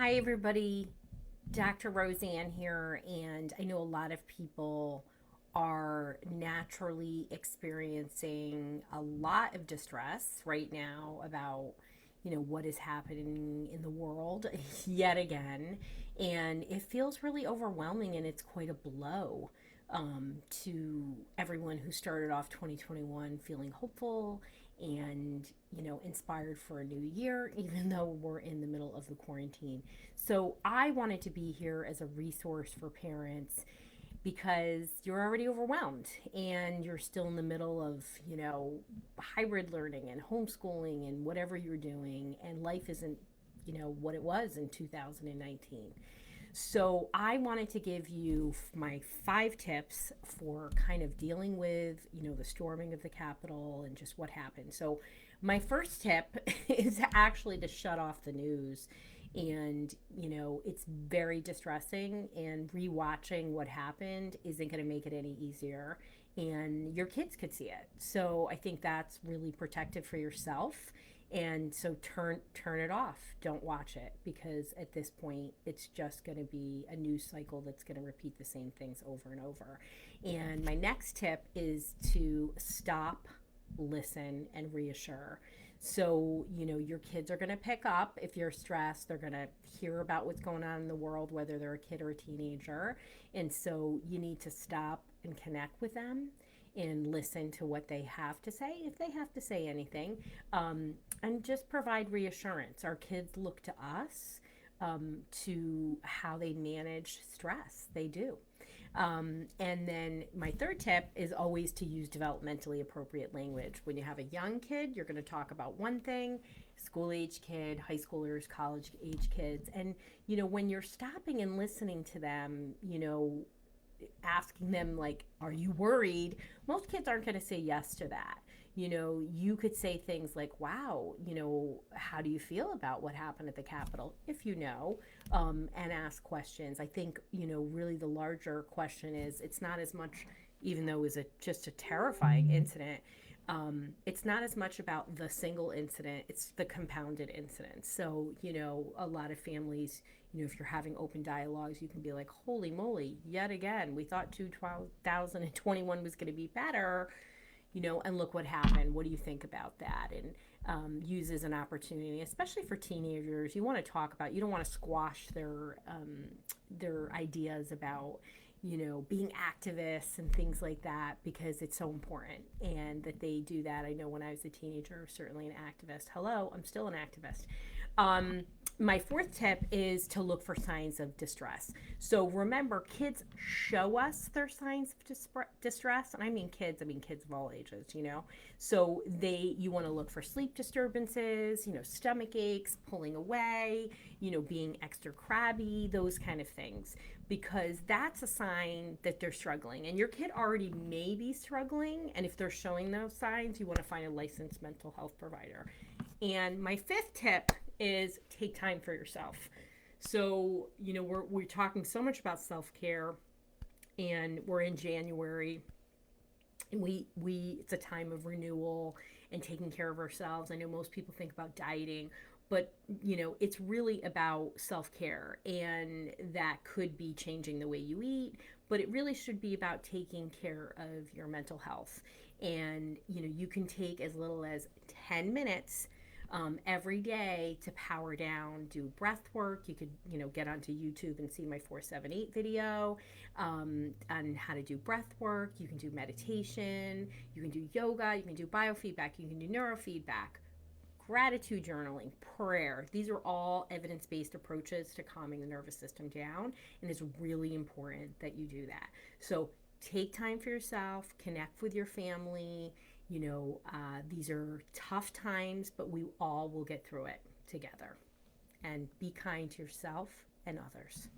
Hi, everybody. Dr. Roseann here, and I know a lot of people are naturally experiencing a lot of distress right now about, what is happening in the world yet again. And it feels really overwhelming, and it's quite a blow to everyone who started off 2021 feeling hopeful and inspired for a new year, even though we're in the middle of the quarantine. So I wanted to be here as a resource for parents because you're already overwhelmed and you're still in the middle of hybrid learning and homeschooling and whatever you're doing, and life isn't what it was in 2019. So I wanted to give you my 5 tips for kind of dealing with, the storming of the Capitol and just what happened. So my first tip is actually to shut off the news. And, it's very distressing, and rewatching what happened isn't going to make it any easier. And your kids could see it. So I think that's really protective for yourself, and so turn it off. Don't watch it, because at this point it's just going to be a news cycle that's going to repeat the same things over and over. And my next tip is to stop, listen, and reassure. So, your kids are going to pick up if you're stressed. They're going to hear about what's going on in the world, whether they're a kid or a teenager. And so you need to stop and connect with them and listen to what they have to say, if they have to say anything, and just provide reassurance. Our kids look to us to how they manage stress. They do. And then my third tip is always to use developmentally appropriate language. When you have a young kid, you're going to talk about one thing, school age kid, high schoolers, college age kids. And, when you're stopping and listening to them, asking them, like, are you worried? Most kids aren't going to say yes to that. You could say things like, wow, how do you feel about what happened at the Capitol, if and ask questions. I think, really the larger question is, it's not as much, even though it was just a terrifying incident, it's not as much about the single incident, it's the compounded incident. So, a lot of families, if you're having open dialogues, you can be like, holy moly, yet again, we thought 2021 was going to be better, and look what happened. What do you think about that? And use as an opportunity, especially for teenagers. You want to talk about, you don't want to squash their ideas about, being activists and things like that, because it's so important and that they do that. I know when I was a teenager, certainly an activist. Hello, I'm still an activist. My fourth tip is to look for signs of distress. So remember, kids show us their signs of distress, and I mean kids of all ages, So you want to look for sleep disturbances, stomach aches, pulling away, being extra crabby, those kind of things, because that's a sign that they're struggling. And your kid already may be struggling, and if they're showing those signs, you want to find a licensed mental health provider. And my fifth tip is take time for yourself. So, we're talking so much about self-care, and we're in January, and we it's a time of renewal and taking care of ourselves. I know most people think about dieting, but it's really about self-care, and that could be changing the way you eat, but it really should be about taking care of your mental health. And you can take as little as 10 minutes every day to power down, do breath work. You could, get onto YouTube and see my 478 video on how to do breath work. You can do meditation, you can do yoga, you can do biofeedback, you can do neurofeedback, gratitude journaling, prayer. These are all evidence-based approaches to calming the nervous system down, and it's really important that you do that. So take time for yourself, connect with your family. These are tough times, but we all will get through it together. And be kind to yourself and others.